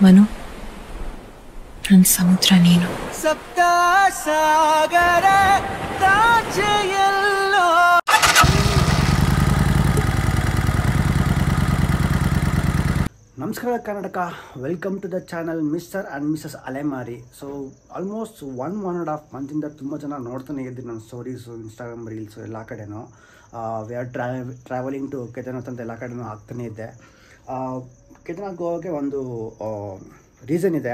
ಮನು, ನನ್ನ ಸಮುದ್ರ ನೀನು. ಸಪ್ತ ಸಾಗರ ದಾಚೆಯಲ್ಲೋ. ನಮಸ್ಕಾರ Karnataka, welcome to the channel mister and Mrs Alemari. So almost 1.5 ಮಂತಿಂದ ತುಂಬ ಜನ ನೋಡ್ತಾನೆ ಇದ್ದೀನಿ ನನ್ನ ಸ್ಟೋರೀಸು, ಇನ್ಸ್ಟಾಗ್ರಾಮ್ ರೀಲ್ಸು ಎಲ್ಲ ಕಡೆನೂ. We are travelling to Kedarnath ಅಂತ ಎಲ್ಲ ಕಡೆನೂ ಆಗ್ತಾನೇ ಇದ್ದೆ. ಕೇದಾರ್ನಾಥ್ಗೆ ಹೋಗೋಕ್ಕೆ ಒಂದು ರೀಸನ್ ಇದೆ.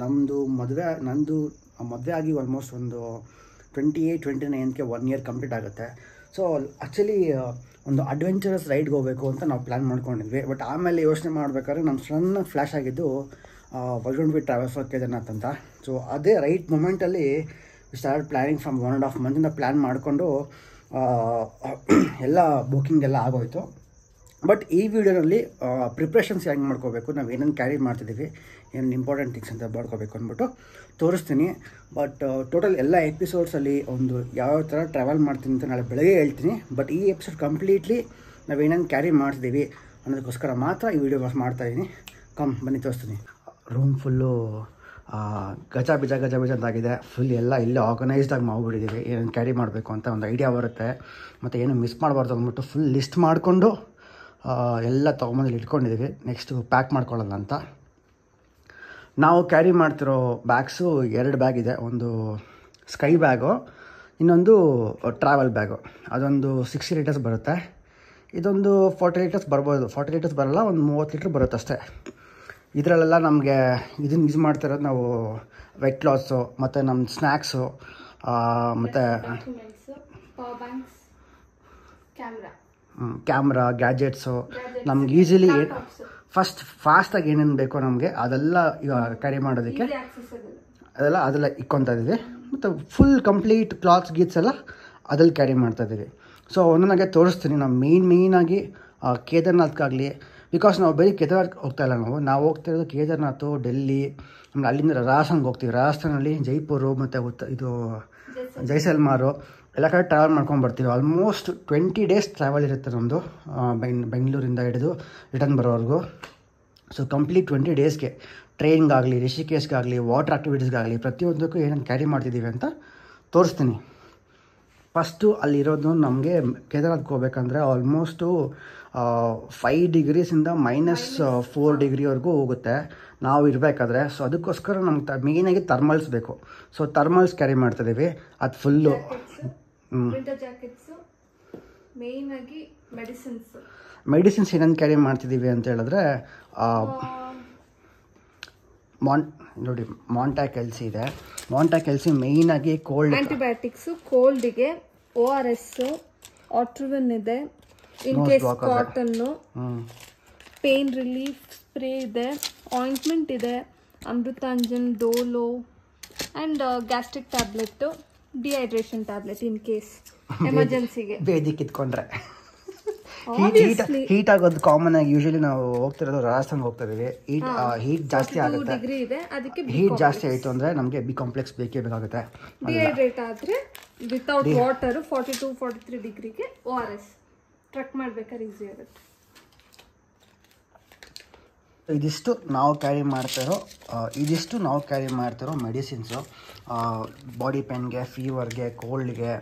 ನಂದು ಮದುವೆ ಆಗಿ ಆಲ್ಮೋಸ್ಟ್ ಒಂದು 28-29ಗೆ 1 year ಕಂಪ್ಲೀಟ್ ಆಗುತ್ತೆ. ಸೊ ಆ್ಯಕ್ಚುಲಿ ಒಂದು ಅಡ್ವೆಂಚರಸ್ ರೈಡ್ಗೆ ಹೋಗಬೇಕು ಅಂತ ನಾವು ಪ್ಲ್ಯಾನ್ ಮಾಡ್ಕೊಂಡಿದ್ವಿ. ಬಟ್ ಆಮೇಲೆ ಯೋಚನೆ ಮಾಡಬೇಕಾದ್ರೆ ನಮ್ಮ ಸಣ್ಣ ಫ್ಲ್ಯಾಶ್ ಆಗಿದ್ದು why don't we travel for Kedarnath ಅಂತ. ಸೊ ಅದೇ ರೈಟ್ ಮೂಮೆಂಟಲ್ಲಿ ಸ್ಟಾರ್ಟ್ ಪ್ಲ್ಯಾನಿಂಗ್ ಫ್ರಮ್ 1.5 ಮಂತಿಂದ ಪ್ಲ್ಯಾನ್ ಮಾಡಿಕೊಂಡು ಎಲ್ಲ ಬುಕ್ಕಿಂಗ್ ಎಲ್ಲ ಆಗೋಯಿತು. ಬಟ್ ಈ ವಿಡಿಯೋನಲ್ಲಿ ಪ್ರಿಪ್ರೇಷನ್ಸ್ ಹೆಂಗೆ ಮಾಡ್ಕೋಬೇಕು, ನಾವು ಏನೇನು ಕ್ಯಾರಿ ಮಾಡ್ತಿದ್ದೀವಿ, ಏನೇನು ಇಂಪಾರ್ಟೆಂಟ್ ಥಿಂಗ್ಸ್ ಅಂತ ಮಾಡ್ಕೋಬೇಕು ಅಂದ್ಬಿಟ್ಟು ತೋರಿಸ್ತೀನಿ. ಬಟ್ ಟೋಟಲ್ ಎಲ್ಲ ಎಪಿಸೋಡ್ಸಲ್ಲಿ ಒಂದು ಯಾವ ಥರ ಟ್ರಾವೆಲ್ ಮಾಡ್ತೀನಿ ಅಂತ ನಾಳೆ ಬೆಳಗ್ಗೆ ಹೇಳ್ತೀನಿ. ಬಟ್ ಈ ಎಪಿಸೋಡ್ ಕಂಪ್ಲೀಟ್ಲಿ ನಾವೇನೇನು ಕ್ಯಾರಿ ಮಾಡ್ತಿದ್ದೀವಿ ಅನ್ನೋದಕ್ಕೋಸ್ಕರ ಮಾತ್ರ ಈ ವಿಡಿಯೋ ಮಾಡ್ತಾಯಿದ್ದೀನಿ. ಬನ್ನಿ ತೋರಿಸ್ತೀನಿ. ರೂಮ್ ಫುಲ್ಲು ಗಜ ಬಿಜ ಅಂತಾಗಿದೆ. ಫುಲ್ ಎಲ್ಲ ಇಲ್ಲೇ ಆರ್ಗನೈಸ್ಡಾಗಿ ಮಾಡ್ಬಿಟ್ಟಿದ್ದೀವಿ. ಏನೇನು ಕ್ಯಾರಿ ಮಾಡಬೇಕು ಅಂತ ಒಂದು ಐಡಿಯಾ ಬರುತ್ತೆ. ಮತ್ತು ಏನು ಮಿಸ್ ಮಾಡಬಾರ್ದು ಅಂದ್ಬಿಟ್ಟು ಫುಲ್ ಲಿಸ್ಟ್ ಮಾಡಿಕೊಂಡು ಎಲ್ಲ ತೊಗೊಂಬಂದು ಇಟ್ಕೊಂಡಿದ್ದೀವಿ. ನೆಕ್ಸ್ಟು ಪ್ಯಾಕ್ ಮಾಡ್ಕೊಳ್ಳೋಣ ಅಂತ. ನಾವು ಕ್ಯಾರಿ ಮಾಡ್ತಿರೋ ಬ್ಯಾಗ್ಸು 2 ಬ್ಯಾಗ್ ಇದೆ. ಒಂದು ಸ್ಕೈ ಬ್ಯಾಗು, ಇನ್ನೊಂದು ಟ್ರಾವೆಲ್ ಬ್ಯಾಗು. ಅದೊಂದು 60 ಲೀಟರ್ಸ್ ಬರುತ್ತೆ. ಇದೊಂದು 40 ಲೀಟರ್ಸ್ ಬರ್ಬೋದು. 40 ಲೀಟರ್ಸ್ ಬರೋಲ್ಲ, ಒಂದು 30 ಲೀಟ್ರ್ ಬರುತ್ತೆ ಅಷ್ಟೇ. ಇದರಲ್ಲೆಲ್ಲ ನಮಗೆ ಇದನ್ನು ಯೂಸ್ ಮಾಡ್ತಿರೋದು ನಾವು ವೆಟ್ ಕ್ಲಾತ್ಸು, ಮತ್ತು ನಮ್ಮ ಸ್ನ್ಯಾಕ್ಸು, ಮತ್ತು ಕ್ಯಾಮ್ರಾ, ಗ್ಯಾಜೆಟ್ಸು, ನಮ್ಗೆ ಈಸಿಲಿ ಫಾಸ್ಟಾಗಿ ಏನೇನು ಬೇಕೋ ನಮಗೆ ಅದೆಲ್ಲ ಕ್ಯಾರಿ ಮಾಡೋದಕ್ಕೆ ಅದೆಲ್ಲ ಇಕ್ಕೊತಾ ಇದ್ದೀವಿ. ಮತ್ತು ಫುಲ್ ಕಂಪ್ಲೀಟ್ ಕ್ಲಾತ್ಸ್ ಗೀತ್ಸ್ ಎಲ್ಲ ಅದ್ರಲ್ಲಿ ಕ್ಯಾರಿ ಮಾಡ್ತಾಯಿದ್ದೀವಿ. ಸೊ ಒಂದೊಂದಾಗೆ ತೋರಿಸ್ತೀನಿ. ನಾವು ಮೇಯ್ನಾಗಿ ಕೇದಾರ್ನಾಥ್ಗಾಗಲಿ, ಬಿಕಾಸ್ ನಾವು ಬರೀ ಕೇದಾರ್ನಾಥ್ ಹೋಗ್ತಾಯಿಲ್ಲ, ನಾವು ಹೋಗ್ತಾಯಿರೋದು ಕೇದಾರ್ನಾಥ್, ಡೆಲ್ಲಿ, ಆಮೇಲೆ ಅಲ್ಲಿಂದ ರಾಜಸ್ಥಾನ್ಗೆ ಹೋಗ್ತೀವಿ. ರಾಜಸ್ಥಾನಲ್ಲಿ ಜೈಪುರು ಮತ್ತು ಇದು ಜೈಸಲ್ಮಾರು ಎಲ್ಲ ಕಡೆ ಟ್ರಾವೆಲ್ ಮಾಡ್ಕೊಂಡು ಬರ್ತೀವಿ. ಆಲ್ಮೋಸ್ಟ್ 20 days ಟ್ರಾವೆಲ್ ಇರುತ್ತೆ ನಮ್ಮದು, ಬೆಂಗಳೂರಿಂದ ಹಿಡಿದು ರಿಟರ್ನ್ ಬರೋವರೆಗೂ. ಸೊ ಕಂಪ್ಲೀಟ್ 20 daysಗೆ ಟ್ರೈನ್ಗಾಗಲಿ, ರಿಷಿಕೇಶ್ಗಾಗಲಿ, ವಾಟರ್ ಆ್ಯಕ್ಟಿವಿಟೀಸ್ಗಾಗಲಿ ಪ್ರತಿಯೊಂದಕ್ಕೂ ಏನೇನು ಕ್ಯಾರಿ ಮಾಡ್ತಿದ್ದೀವಿ ಅಂತ ತೋರಿಸ್ತೀನಿ. ಫಸ್ಟು ಅಲ್ಲಿರೋದು ನಮಗೆ ಕೇದಾರ್ನಾಥ್ಗೆ ಹೋಗ್ಬೇಕಂದ್ರೆ ಆಲ್ಮೋಸ್ಟು 5 degrees-ಇಂದ -4 degree ಹೋಗುತ್ತೆ ನಾವು ಇರಬೇಕಾದ್ರೆ. ಸೊ ಅದಕ್ಕೋಸ್ಕರ ನಮ್ಗೆ ಮೇಯ್ನಾಗಿ ಥರ್ಮಲ್ಸ್ ಬೇಕು. ಸೊ ಥರ್ಮಲ್ಸ್ ಕ್ಯಾರಿ ಮಾಡ್ತಿದ್ದೀವಿ. ಅದು ಫುಲ್ಲು ಮೆಡಿಸಿನ್ಸ್ ಏನೇನು ಕ್ಯಾರಿ ಮಾಡ್ತಿದ್ದೀವಿ ಅಂತ ಹೇಳಿದ್ರೆ ನೋಡಿ, ಮಾಂಟ್ಯಾಕ್ ಎಲ್ಸಿ ಇದೆ. ಮಾಂಟ್ಯಾಕ್ ಎಲ್ಸಿ ಮೇಯ್ನಾಗಿ ಕೋಲ್ಡ್ ಆಂಟಿಬಯೋಟಿಕ್ಸು, ಕೋಲ್ಡಿಗೆ ORS, ಆಟ್ರುವಿನ್ ಇದೆ, in case cotton, pain relief spray ಇದೆ, ಆಯಿಂಟ್ಮೆಂಟ್ ಇದೆ, Amrutanjan, Dolo and gastric tablet, dehydration tablet in case ಎಮರ್ಜೆನ್ಸಿಗೆ. ಬೇದಿಕ್ಕೆ ಇಟ್ಕೊಂಡ್ರೆ ಹೀಟ್ ಆಗೋದು ಕಾಮನ್ ಆಗಿ. ಯೂಶಲಿ ನಾವು ಹೋಗ್ತಿರೋದು ರಾಜಸ್ಥಾನ್ಗೆ ಹೋಗ್ತಾ ಇದೀವಿ. ಹೀಟ್ ಜಾಸ್ತಿ ಆಗುತ್ತೆ. ಹೀಟ್ ಜಾಸ್ತಿ ಆಯಿತು ಅಂದರೆ ನಮಗೆ ಬಿ ಕಾಂಪ್ಲೆಕ್ಸ್ ಬೇಕೇ ಬೇಕಾಗುತ್ತೆ. ಡಿಹೈಡ್ರೇಟ್ ಆದರೆ ವಿತೌಟ್ ವಾಟರ್ 42-43 ಡಿಗ್ರಿಗೆ ORS ಟ್ರಕ್ ಮಾಡ್ಬೇಕಾದ್ರೆ ಈಸಿ ಆಗುತ್ತೆ. ಇದಿಷ್ಟು ನಾವು ಕ್ಯಾರಿ ಮಾಡ್ತಿರೋ ಮೆಡಿಸಿನ್ಸು. ಬಾಡಿ ಪೇನ್ಗೆ, ಫೀವರ್ಗೆ, ಕೋಲ್ಡ್ಗೆ,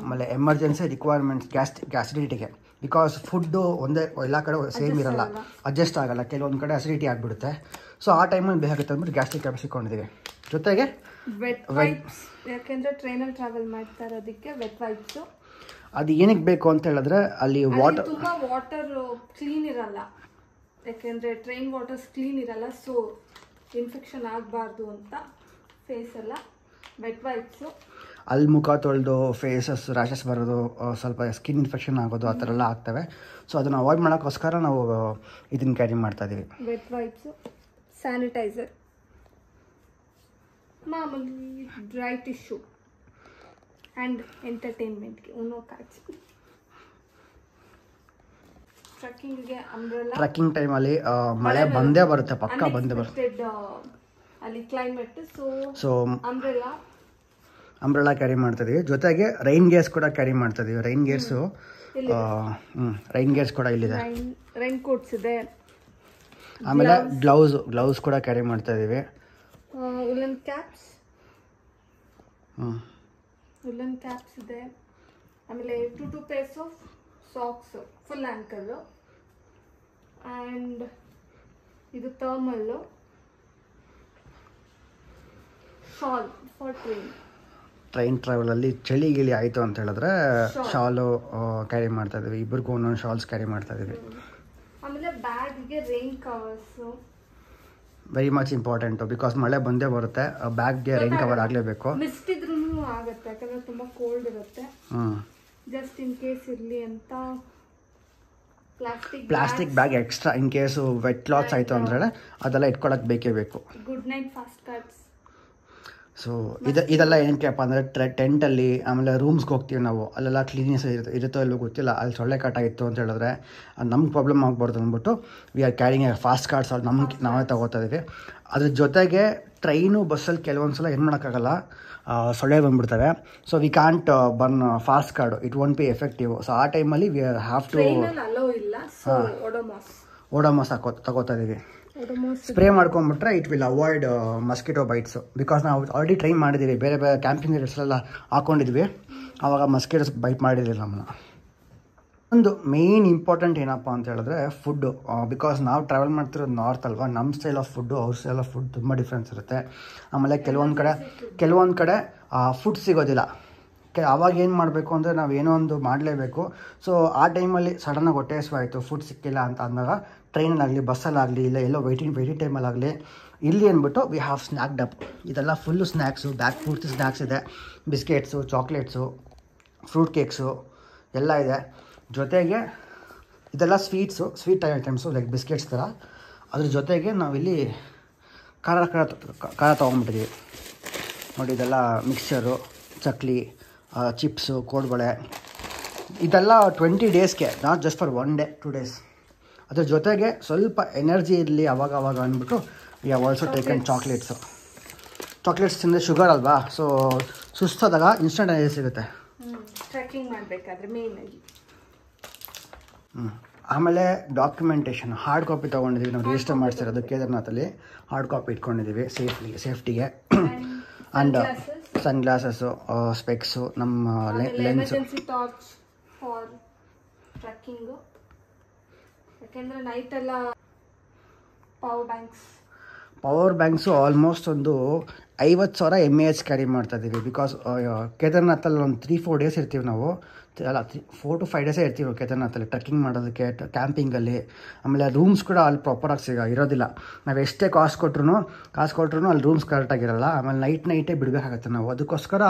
ಆಮೇಲೆ ಎಮರ್ಜೆನ್ಸಿ ರಿಕ್ವೈರ್ಮೆಂಟ್ಸ್, ಗ್ಯಾಸ್ಟ್ರಿಟಿಗೆ. ಬಿಕಾಸ್ ಫುಡ್ಡು ಒಂದೇ ಎಲ್ಲ ಕಡೆ ಸೇಮ್ ಇರಲ್ಲ, ಅಡ್ಜಸ್ಟ್ ಆಗೋಲ್ಲ, ಕೆಲವೊಂದು ಕಡೆ ಅಸಿಡಿಟಿ ಆಗಿಬಿಡುತ್ತೆ. ಸೊ ಆ ಟೈಮಲ್ಲಿ ಬೇಕಾಗುತ್ತೆ ಅಂದ್ಬಿಟ್ಟು ಗ್ಯಾಸ್ಟ್ರಿಕ್ ಟ್ಯಾಬ್ಲೆಟ್ಸ್ ಇಟ್ಕೊಂಡಿದ್ದೀವಿ. ಜೊತೆಗೆ ವೆಟ್ ವೈಪ್ಸ್, ಯಾಕೆಂದರೆ ಟ್ರೈನಲ್ಲಿ ಟ್ರಾವೆಲ್ ಮಾಡ್ತಾ ಇರೋದಕ್ಕೆ ವೆಟ್ ವೈಪ್ಸು. ಅದು ಏನಕ್ಕೆ ಬೇಕು ಅಂತ ಹೇಳಿದ್ರೆ ಅಲ್ಲಿ ತುಂಬ ವಾಟರ್ ಕ್ಲೀನ್ ಇರಲ್ಲ, ಯಾಕೆಂದರೆ ಟ್ರೈನ್ ವಾಟರ್ಸ್ ಕ್ಲೀನ್ ಇರಲ್ಲ. ಸೊ ಇನ್ಫೆಕ್ಷನ್ ಆಗಬಾರ್ದು ಅಂತ ಫೇಸ್ ಎಲ್ಲ ವೆಟ್ ವೈಪ್ಸು. ಅಲ್ಲಿ ಮುಖ ತೊಳೆದು ಫೇಸಸ್ ರ್ಯಾಷಸ್ ಬರೋದು, ಸ್ವಲ್ಪ ಸ್ಕಿನ್ ಇನ್ಫೆಕ್ಷನ್ ಆಗೋದು, ಆ ಥರ ಎಲ್ಲ ಆಗ್ತವೆ. ಸೊ ಅದನ್ನು ಅವಾಯ್ಡ್ ಮಾಡೋಕ್ಕೋಸ್ಕರ ನಾವು ಇದನ್ನು ಕ್ಯಾರಿ ಮಾಡ್ತಾಯಿದ್ದೀವಿ. ವೆಟ್ ವೈಪ್ಸು, ಸ್ಯಾನಿಟೈಸರ್, ಮಾಮೂಲಿ ಡ್ರೈ ಟಿಶ್ಯೂ ಆ್ಯಂಡ್ ಎಂಟರ್ಟೈನ್ಮೆಂಟ್ಗೆ ಉನ್ನೋ ಕಾರ್ಡ್ಸ್. ಟ್ರೆಕ್ಕಿಂಗ್ ಟೈಮಲ್ಲಿ ಮಳೆ ಬಂದೇ ಬರುತ್ತೆ, ಪಕ್ಕ ಬಂದೇ ಬರುತ್ತೆ ಅಲ್ಲಿ ಕ್ಲೈಮೇಟ್. ಸೊ ಅಂಬ್ರೆಲಾ ಕ್ಯಾರಿ ಮಾಡ್ತಿದ್ದೀವಿ. ಜೊತೆಗೆ ರೈನ್ ಗೇರ್ಸ್ ಕೂಡ ಕ್ಯಾರಿ ಮಾಡ್ತಿದ್ದೀವಿ. ರೈನ್ ಗೇರ್ಸ್ ಕೂಡ ಇಲ್ಲಿದೆ. ರೈನ್ ಕೋಟ್ಸ್ ಇದೆ, ಆಮೇಲೆ ಗ್ಲೌಸ್ ಕೂಡ ಕ್ಯಾರಿ ಮಾಡ್ತಾ ಇದ್ದೀವಿ. ಉಲನ್ ಕ್ಯಾಪ್ಸ್ ಹ್ಞೂ ಉಲನ್ ಕ್ಯಾಪ್ಸ್ ಇದೆ. ಆಮೇಲೆ 2 pairs of socks full ankle. And ಇದು ಥರ್ಮಲ್ಲು ಶಾಲ್ ಫಾರ್ ಟ್ರೈನ್ ಟ್ರಾವೆಲಲ್ಲಿ ಚಳಿ ಗಿಳಿ ಆಯಿತು ಅಂತ ಹೇಳಿದ್ರೆ ಶಾಲು ಕ್ಯಾರಿ ಮಾಡ್ತಾ ಇದ್ದೀವಿ. ಇಬ್ಬರಿಗೂ ಒಂದೊಂದು ಶಾಲ್ಸ್ ಕ್ಯಾರಿ ಮಾಡ್ತಾ ಇದ್ದೀವಿ. ಆಮೇಲೆ ಬ್ಯಾಗ್ಗೆ rain covers very much important, because ಮಳೆ ಬಂದೇ ಬರುತ್ತೆ. ಬ್ಯಾಗ್ಗೆ ರೈನ್ ಕವರ್ ಆಗಲೇಬೇಕು. ಮಿಸ್ಟ್ ಇದ್ರೂ ಆಗುತ್ತೆ, ಯಾಕಂದರೆ ತುಂಬ ಕೋಲ್ಡ್ ಇರುತ್ತೆ. ಜಸ್ಟ್ ಇನ್ ಕೇಸ್ ಇರಲಿ ಅಂತ plastic bag extra in case wet clothes ಆಯಿತು ಅಂದರೆ ಅದೆಲ್ಲ ಇಟ್ಕೊಳ್ಳೋಕೆ ಬೇಕೇ ಬೇಕು. Good Knight fast cards. So ಇದೆಲ್ಲ ಏನಕ್ಕೆಪ್ಪ ಅಂದರೆ ಟೆಂಟಲ್ಲಿ ಆಮೇಲೆ ರೂಮ್ಸ್ಗೆ ಹೋಗ್ತೀವಿ ನಾವು, ಅಲ್ಲೆಲ್ಲ ಕ್ಲೀನೆಸ್ ಇರುತ್ತೋ ಇಲ್ಲೋ ಗೊತ್ತಿಲ್ಲ, ಅಲ್ಲಿ ಸೊಳ್ಳೆ ಕಾಟ ಇತ್ತು ಅಂತ ಹೇಳಿದ್ರೆ ನಮ್ಗೆ ಪ್ರಾಬ್ಲಮ್ ಆಗ್ಬಾರ್ದು ಅಂದ್ಬಿಟ್ಟು we are carrying fast cards ನಾವೇ ತಗೋತಾ ಇದ್ದೀವಿ. ಅದ್ರ ಜೊತೆಗೆ ಟ್ರೈನು ಬಸ್ಸಲ್ಲಿ ಕೆಲವೊಂದು ಸಲ ಏನು ಮಾಡೋಕ್ಕಾಗಲ್ಲ, ಸೊಳ್ಳೆ ಬಂದುಬಿಡ್ತವೆ. So we can't burn fast card, it won't be effective. So ಆ ಟೈಮಲ್ಲಿ ವಿ ಹ್ಯಾವ್ ಟು ಓಡೋಮಾಸ್ ತಗೋತಾ ಇದ್ದೀವಿ. ಸ್ಪ್ರೇ ಮಾಡ್ಕೊಂಬಿಟ್ರೆ it will avoid mosquito bites. Because ನಾವು ಆಲ್ರೆಡಿ ಟ್ರೈ ಮಾಡಿದ್ದೀವಿ, ಬೇರೆ ಬೇರೆ ಕ್ಯಾಂಪಿಂಗ್ ರೇಟ್ಸೆಲ್ಲ ಹಾಕ್ಕೊಂಡಿದ್ವಿ, ಆವಾಗ ಮಸ್ಕಿಟೋಸ್ ಬೈಟ್ ಮಾಡಿರಲಿಲ್ಲ ನಮ್ಮನ್ನು. ಒಂದು ಮೇಯ್ನ್ ಇಂಪಾರ್ಟೆಂಟ್ ಏನಪ್ಪ ಅಂತ ಹೇಳಿದ್ರೆ ಫುಡ್ಡು. ಬಿಕಾಸ್ ನಾವು ಟ್ರಾವೆಲ್ ಮಾಡ್ತಿರೋದು ನಾರ್ತ್ ಅಲ್ವಾ, ನಮ್ಮ ಸ್ಟೈಲ್ ಆಫ್ ಫುಡ್ಡು ಅವ್ರ ಸ್ಟೈಲ್ ಆಫ್ ಫುಡ್ ತುಂಬ ಡಿಫ್ರೆನ್ಸ್ ಇರುತ್ತೆ. ಆಮೇಲೆ ಕೆಲವೊಂದು ಕಡೆ ಫುಡ್ ಸಿಗೋದಿಲ್ಲ. ಆವಾಗ ಏನು ಮಾಡಬೇಕು ಅಂದರೆ ನಾವು ಏನೋ ಒಂದು ಮಾಡಲೇಬೇಕು. ಸೊ ಆ ಟೈಮಲ್ಲಿ ಸಡನ್ನಾಗಿ ಹೊಟ್ಟೆ ಹಸಿವಾಯಿತು, ಫುಡ್ ಸಿಕ್ಕಿಲ್ಲ ಅಂತ ಅಂದಾಗ ಟ್ರೈನಲ್ಲಾಗಲಿ ಬಸ್ಸಲ್ಲಾಗಲಿ ಇಲ್ಲ ಎಲ್ಲೋ ವೆಯ್ಟಿಂಗ್ ಟೈಮಲ್ಲಾಗಲಿ ಇಲ್ಲಿ ಅಂದ್ಬಿಟ್ಟು ವಿ ಹ್ಯಾವ್ ಸ್ನ್ಯಾಕ್ಡ್ ಅಪ್. ಇದೆಲ್ಲ ಫುಲ್ಲು ಸ್ನ್ಯಾಕ್ಸು, ಬ್ಯಾಗ್ ಪೂರ್ತಿ ಸ್ನ್ಯಾಕ್ಸ್ ಇದೆ. ಬಿಸ್ಕೆಟ್ಸು, ಚಾಕ್ಲೇಟ್ಸು, ಫ್ರೂಟ್ ಕೇಕ್ಸು ಎಲ್ಲ ಇದೆ. ಜೊತೆಗೆ ಇದೆಲ್ಲ ಸ್ವೀಟ್ ಐಟಮ್ಸು ಲೈಕ್ ಬಿಸ್ಕೆಟ್ಸ್ ಥರ. ಅದ್ರ ಜೊತೆಗೆ ನಾವಿಲ್ಲಿ ಖಾರ ತೊಗೊಂಬಿಟ್ಟಿದ್ದೀವಿ ನೋಡಿ. ಇದೆಲ್ಲ ಮಿಕ್ಸ್ಚರು, ಚಕ್ಲಿ, ಚಿಪ್ಸು, ಕೋಡ್ಬಳೆ, ಇದೆಲ್ಲ 20 ಡೇಸ್ಗೆ, not just for 1 day 2 days. ಅದ್ರ ಜೊತೆಗೆ ಸ್ವಲ್ಪ ಎನರ್ಜಿ ಇರಲಿ ಅವಾಗ ಅಂದ್ಬಿಟ್ಟು we have also taken chocolates ತಿಂದರೆ ಶುಗರ್ ಅಲ್ವಾ, ಸೊ ಸುಸ್ತಾದಾಗ ಇನ್ಸ್ಟಂಟ್ ಎನರ್ಜಿ ಸಿಗುತ್ತೆ ಟ್ರೆಕ್ಕಿಂಗ್ ಮಾಡಬೇಕಾದ್ರೆ ಮೇಯ್ನಾಗಿ. ಆಮೇಲೆ ಡಾಕ್ಯುಮೆಂಟೇಷನ್ ಹಾರ್ಡ್ ಕಾಪಿ ತೊಗೊಂಡಿದ್ದೀವಿ. ನಾವು ರಿಜಿಸ್ಟರ್ ಮಾಡಿಸಿರೋದು ಕೇದಾರ್ನಾಥಲ್ಲಿ ಹಾರ್ಡ್ ಕಾಪಿ ಇಟ್ಕೊಂಡಿದ್ದೀವಿ ಸೇಫ್ಟಿಗೆ. ಆ್ಯಂಡ್ ಸನ್ ಗ್ಲಾಸಸ್ಸು, ಸ್ಪೆಕ್ಸು, ನಮ್ಮ ಲೆನ್ಸ್, ಟಾರ್ಚ್ ಫಾರ್ ಟ್ರೆಕ್ಕಿಂಗು. ಯಾಕೆಂದರೆ ನೈಟೆಲ್ಲ ಪವರ್ ಬ್ಯಾಂಕ್ಸು ಆಲ್ಮೋಸ್ಟ್ ಒಂದು 50,000 mAh ಕ್ಯಾರಿ ಮಾಡ್ತಾಯಿದ್ದೀವಿ. ಬಿಕಾಸ್ ಕೇದಾರ್ನಾಥಲ್ಲಿ ಒಂದು 3-4 days ಇರ್ತೀವಿ ನಾವು, ಅಲ್ಲ 4 to 5 days ಇರ್ತೀವಿ ಕೇದಾರ್ನಾಥಲ್ಲಿ ಟ್ರೆಕ್ಕಿಂಗ್ ಮಾಡೋದಕ್ಕೆ, ಕ್ಯಾಂಪಿಂಗಲ್ಲಿ. ಆಮೇಲೆ ರೂಮ್ಸ್ ಕೂಡ ಅಲ್ಲಿ ಪ್ರಾಪರಾಗಿ ಇರೋದಿಲ್ಲ. ನಾವು ಎಷ್ಟೇ ಕಾಸು ಕೊಟ್ರು ಅಲ್ಲಿ ರೂಮ್ಸ್ ಕರೆಕ್ಟಾಗಿರಲ್ಲ. ಆಮೇಲೆ ನೈಟೇ ಬಿಡಬೇಕಾಗತ್ತೆ ನಾವು. ಅದಕ್ಕೋಸ್ಕರ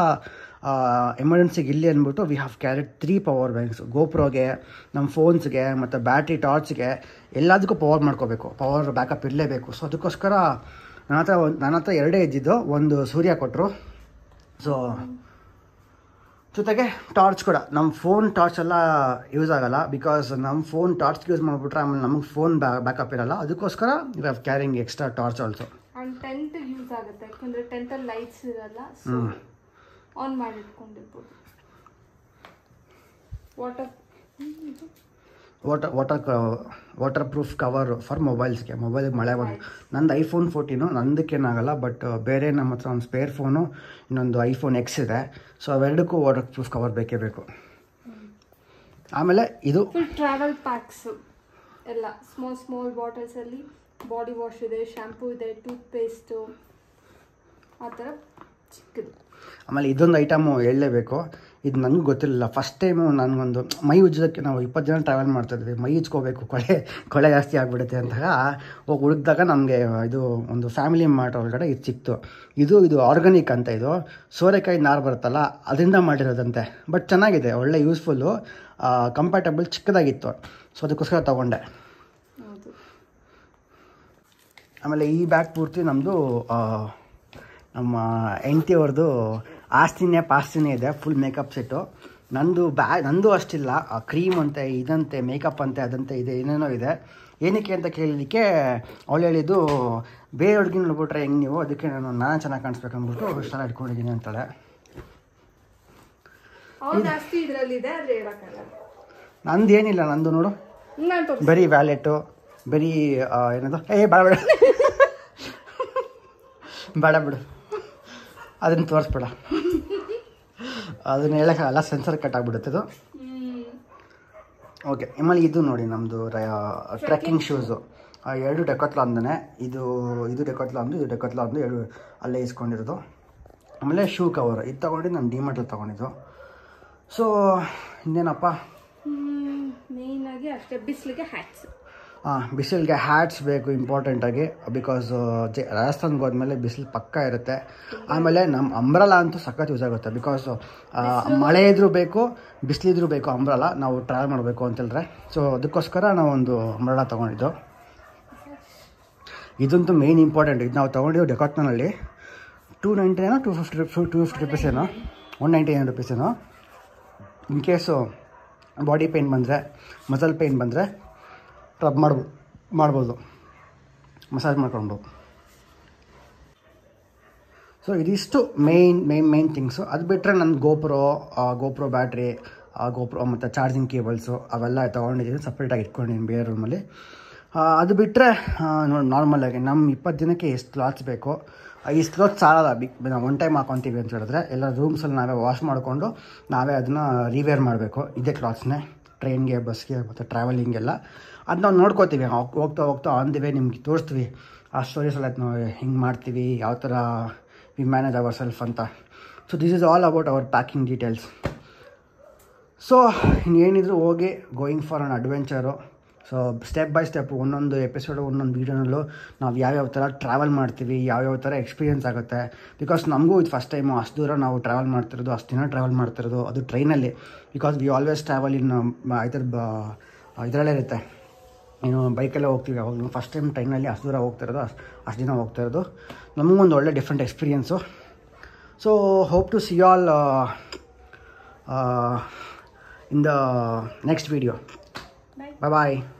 ಎಮರ್ಜೆನ್ಸಿಗೆ ಇಲ್ಲಿ ಅಂದ್ಬಿಟ್ಟು we have carried 3 power banks. ಗೋಪ್ರೋಗೆ, ನಮ್ಮ ಫೋನ್ಸ್ಗೆ ಮತ್ತು ಬ್ಯಾಟ್ರಿ ಟಾರ್ಚ್ಗೆ ಎಲ್ಲದಕ್ಕೂ ಪವರ್ ಮಾಡ್ಕೋಬೇಕು, ಪವರ್ ಬ್ಯಾಕಪ್ ಇರಲೇಬೇಕು. ಸೊ ಅದಕ್ಕೋಸ್ಕರ ನನ್ನ ಹತ್ರ 2 ಇದ್ದಿದ್ದು, ಒಂದು ಸೂರ್ಯ ಕೊಟ್ಟರು. ಸೊ ಜೊತೆಗೆ ಟಾರ್ಚ್ ಕೂಡ, ನಮ್ಮ ಫೋನ್ ಟಾರ್ಚ್ ಎಲ್ಲ ಯೂಸ್ ಆಗೋಲ್ಲ. ಬಿಕಾಸ್ ನಮ್ಮ ಫೋನ್ ಟಾರ್ಚ್ ಯೂಸ್ ಮಾಡಿಬಿಟ್ರೆ ಆಮೇಲೆ ನಮಗೆ ಫೋನ್ ಬ್ಯಾಕಪ್ ಇರೋಲ್ಲ. ಅದಕ್ಕೋಸ್ಕರ we have carrying extra torch also. And tent use ಆಗುತ್ತೆ, ಯಾಕಂದರೆ ಟೆಂಟಲ್ಲಿ ಲೈಟ್ಸ್ ಇರಲ್ಲ, ಸೊ ಆನ್ ಮಾಡಿಟ್ಕೊಂಡಿರ್ಬೋದು. ವಾಟರ್ ಪ್ರೂಫ್ ಕವರ್ ಫಾರ್ ಮೊಬೈಲ್ಸ್ಗೆ. ಮೊಬೈಲಿಗೆ ಮಳೆ ಬಂದು ನಂದು iPhone 14, ನಂದಕ್ಕೇನಾಗಲ್ಲ. ಬಟ್ ಬೇರೆ ನಮ್ಮ ಹತ್ರ ಒಂದು ಸ್ಪೇರ್ ಫೋನು, ಇನ್ನೊಂದು iPhone X ಇದೆ. ಸೊ ಅವೆರಡಕ್ಕೂ ವಾಟರ್ ಪ್ರೂಫ್ ಕವರ್ ಬೇಕೇ ಬೇಕು. ಆಮೇಲೆ ಇದು ಫುಲ್ ಟ್ರಾವೆಲ್ ಪ್ಯಾಕ್ಸು ಎಲ್ಲ ಸ್ಮಾಲ್ ಬಾಟಲ್ಸಲ್ಲಿ ಬಾಡಿ ವಾಶ್ ಇದೆ, ಶ್ಯಾಂಪೂ ಇದೆ, ಟೂತ್ ಪೇಸ್ಟು, ಆ ಥರ ಚಿಕ್ಕದು. ಆಮೇಲೆ ಇದೊಂದು ಐಟಮು ಹೇಳಲೇಬೇಕು, ಇದು ನನಗೂ ಗೊತ್ತಿರಲಿಲ್ಲ. ಫಸ್ಟ್ ಟೈಮು ನನಗೊಂದು ಮೈ ಉಜ್ಜೋದಕ್ಕೆ, ನಾವು 20 ಜನ ಟ್ರಾವೆಲ್ ಮಾಡ್ತಾಯಿದ್ವಿ, ಮೈ ಉಜ್ಕೋಬೇಕು, ಕೊಳೆ ಜಾಸ್ತಿ ಆಗಿಬಿಡುತ್ತೆ ಅಂತಾಗ ಹೋಗಿ ಹುಡುಕಿದಾಗ ನಮಗೆ ಇದು ಒಂದು ಫ್ಯಾಮಿಲಿ ಮಾರ್ಟ್ ಒಳಗಡೆ ಇದು ಸಿಕ್ತು. ಇದು ಆರ್ಗಾನಿಕ್ ಅಂತ, ಇದು ಸೋರೆಕಾಯಿ ನಾರು ಬರುತ್ತಲ್ಲ ಅದರಿಂದ ಮಾಡಿರೋದಂತೆ. ಬಟ್ ಚೆನ್ನಾಗಿದೆ, ಒಳ್ಳೆ ಯೂಸ್ಫುಲ್ಲು, ಕಂಫರ್ಟಬಲ್, ಚಿಕ್ಕದಾಗಿತ್ತು. ಸೊ ಅದಕ್ಕೋಸ್ಕರ ತೊಗೊಂಡೆ. ಆಮೇಲೆ ಈ ಬ್ಯಾಗ್ ಪೂರ್ತಿ ನಮ್ಮದು ನಮ್ಮ ಹೆಂಡ್ತಿಯವ್ರದ್ದು ಆಸ್ತಿನೇ ಪಾಸ್ತಿನೇ ಇದೆ, ಫುಲ್ ಮೇಕಪ್ ಸೆಟ್ಟು. ನಂದು ಅಷ್ಟಿಲ್ಲ, ಕ್ರೀಮ್ ಅಂತೆ, ಇದಂತೆ, ಮೇಕಪ್ ಅಂತೆ, ಅದಂತೆ ಇದೆ, ಏನೇನೋ ಇದೆ. ಏನಕ್ಕೆ ಅಂತ ಕೇಳಲಿಕ್ಕೆ ಅವಳು ಹೇಳಿದ್ದು, ಬೇರೆ ಹುಡುಗಿನ ನೋಡ್ಬಿಟ್ರೆ ಹೆಂಗೆ ನೀವು, ಅದಕ್ಕೆ ನಾನು ಚೆನ್ನಾಗಿ ಕಾಣಿಸ್ಬೇಕಂದ್ಬಿಟ್ಟು ಇಷ್ಟೆಲ್ಲ ಇಟ್ಕೊಂಡಿದ್ದೀನಿ ಅಂತಾಳೆ. ನಂದು ಏನಿಲ್ಲ, ನಂದು ನೋಡು ಬರೀ ವ್ಯಾಲೆಟು, ಬರೀ ಏನದು ಬೇಡ ಬೇಡ ಬೇಡ ಬಿಡು, ಅದನ್ನು ತೋರಿಸ್ಬೇಡ, ಅದನ್ನ ಹೇಳೋಕ್ಕಾಗಲ್ಲ, ಸೆನ್ಸರ್ ಕಟ್ ಆಗಿಬಿಡುತ್ತೆ ಅದು. ಓಕೆ, ಆಮೇಲೆ ಇದು ನೋಡಿ ನಮ್ಮದು ಟ್ರೆಕ್ಕಿಂಗ್ ಶೂಸು, 2 ಡೆಕಾತ್ಲಾನ್ದೇ, ಇದು ಡೆಕಾತ್ಲಾನ್ದು, ಇದು ಡೆಕಾತ್ಲಾನ್ದು, 2 ಅಲ್ಲೇ ಇಸ್ಕೊಂಡಿರೋದು. ಆಮೇಲೆ ಶೂ ಕವರ್ ಇದು ತೊಗೊಂಡಿದ್ದು ನಾನು ಡಿಮಾರ್ಟಲ್ಲಿ ತೊಗೊಂಡಿದ್ದು. ಸೊ ಇನ್ನೇನಪ್ಪ, ಮೇಯ್ನಾಗಿ ಅಷ್ಟೇ, ಬಿಸಿಲಿಗೆ ಹ್ಯಾಟ್ಸ್. ಬಿಸಿಲಿಗೆ ಹ್ಯಾಟ್ಸ್ ಬೇಕು ಇಂಪಾರ್ಟೆಂಟಾಗಿ, ಬಿಕಾಸ್ ರಾಜಸ್ಥಾನ್ಗೆ ಹೋದ್ಮೇಲೆ ಬಿಸಿಲು ಪಕ್ಕ ಇರುತ್ತೆ. ಆಮೇಲೆ ನಮ್ಮ ಅಂಬ್ರಲಾ ಅಂತೂ ಸಖತ್ ಯೂಸ್ ಆಗುತ್ತೆ, ಬಿಕಾಸ್ ಮಳೆ ಇದ್ರೂ ಬೇಕು, ಬಿಸಿಲಿದ್ರೂ ಬೇಕು ಅಂಬ್ರಲಾ, ನಾವು ಟ್ರಾವೆಲ್ ಮಾಡಬೇಕು ಅಂತೇಳಿದ್ರೆ. ಸೊ ಅದಕ್ಕೋಸ್ಕರ ನಾವು ಒಂದು ಅಂಬ್ರಲಾ ತೊಗೊಂಡಿದ್ದು. ಇದಂತೂ ಮೇಯ್ನ್ ಇಂಪಾರ್ಟೆಂಟ್. ಇದು ನಾವು ತೊಗೊಂಡಿದ್ದು ಡೆಕಾತ್ಲಾನಲ್ಲಿ 290 250 ರೂಪೀಸೇನೋ, 199 ರೂಪೀಸೇನೋ. ಇನ್ ಕೇಸು ಬಾಡಿ ಪೇಯ್ನ್ ಬಂದರೆ, ಮಸಲ್ ಪೇಯ್ನ್ ಬಂದರೆ ರಬ್ ಮಾಡ್ಬೋದು, ಮಸಾಜ್ ಮಾಡಿಕೊಂಡು. ಸೊ ಇದಿಷ್ಟು ಮೇಯ್ನ್ ಥಿಂಗ್ಸು. ಅದು ಬಿಟ್ಟರೆ ನನ್ನ ಗೋಪ್ರೋ ಬ್ಯಾಟ್ರಿ, ಗೋಪ್ರೋ ಮತ್ತು ಚಾರ್ಜಿಂಗ್ ಕೇಬಲ್ಸು ಅವೆಲ್ಲ ತೊಗೊಂಡಿದ್ದೀನಿ, ಸಪ್ರೇಟಾಗಿ ಇಟ್ಕೊಂಡಿದ್ದೀನಿ ಬೇರೆ ರೂಮಲ್ಲಿ. ಅದು ಬಿಟ್ಟರೆ ನೋಡಿ, ನಾರ್ಮಲಾಗಿ ನಮ್ಮ 20 ದಿನಕ್ಕೆ ಎಷ್ಟು ಕ್ಲಾತ್ಸ್ ಬೇಕು, ಇಷ್ಟು ಕ್ಲಾತ್ ಸಾಲಲ್ಲ. ನಾವು ಒನ್ ಟೈಮ್ ಹಾಕೊತೀವಿ ಅಂತ ಹೇಳಿದ್ರೆ ಎಲ್ಲ ರೂಮ್ಸಲ್ಲಿ ನಾವೇ ವಾಶ್ ಮಾಡಿಕೊಂಡು ನಾವೇ ಅದನ್ನು ರಿವೇರ್ ಮಾಡಬೇಕು. ಇದೇ ಕ್ಲಾತ್ಸ್ನೇ ಟ್ರೈನ್ಗೆ, ಬಸ್ಗೆ ಮತ್ತು ಟ್ರಾವೆಲಿಂಗೆಲ್ಲ ಅದು ನಾವು ನೋಡ್ಕೋತೀವಿ. ಹೋಗ್ತಾ ಆನ್ ದಿ ವೇ ನಿಮ್ಗೆ ತೋರಿಸ್ತೀವಿ ಆ ಸ್ಟೋರೀಸ್ ಎಲ್ಲ ನಾವು ಹಿಂಗೆ ಮಾಡ್ತೀವಿ, ಯಾವ ಥರ ವಿ ಮ್ಯಾನೇಜ್ ಅವರ್ ಸೆಲ್ಫ್ ಅಂತ. So this is all about our packing details. So ಇನ್ನೇನಿದ್ರು ಹೋಗಿ going for an adventure. So step by step ಒಂದೊಂದು ಎಪಿಸೋಡು, ಒಂದೊಂದು ವೀಡಿಯೋನಲ್ಲೂ ನಾವು ಯಾವ್ಯಾವ ಥರ ಟ್ರಾವೆಲ್ ಮಾಡ್ತೀವಿ, ಯಾವ್ಯಾವ ಥರ ಎಕ್ಸ್ಪೀರಿಯೆನ್ಸ್ ಆಗುತ್ತೆ. ಬಿಕಾಸ್ ನಮಗೂ ಇದು ಫಸ್ಟ್ ಟೈಮು, ಅಷ್ಟು ದೂರ ನಾವು ಟ್ರಾವೆಲ್ ಮಾಡ್ತಿರೋದು, ಅಷ್ಟು ದಿನ ಟ್ರಾವೆಲ್ ಮಾಡ್ತಿರೋದು, ಅದು ಟ್ರೈನಲ್ಲಿ. Because we always travel in ಇದರಲ್ಲೇ ಇರುತ್ತೆ, ಬೈಕಲ್ಲೇ ಹೋಗ್ತೀವಿ. ಅವಾಗ ಫಸ್ಟ್ ಟೈಮ್ ಟ್ರೈನಲ್ಲಿ ಅಷ್ಟು ದೂರ ಹೋಗ್ತಿರೋದು, ಅಷ್ಟು ದಿನ ಹೋಗ್ತಿರೋದು, ನಮಗೊಂದು ಒಳ್ಳೆ different experience. So hope to see you all in the next video. Bye bye.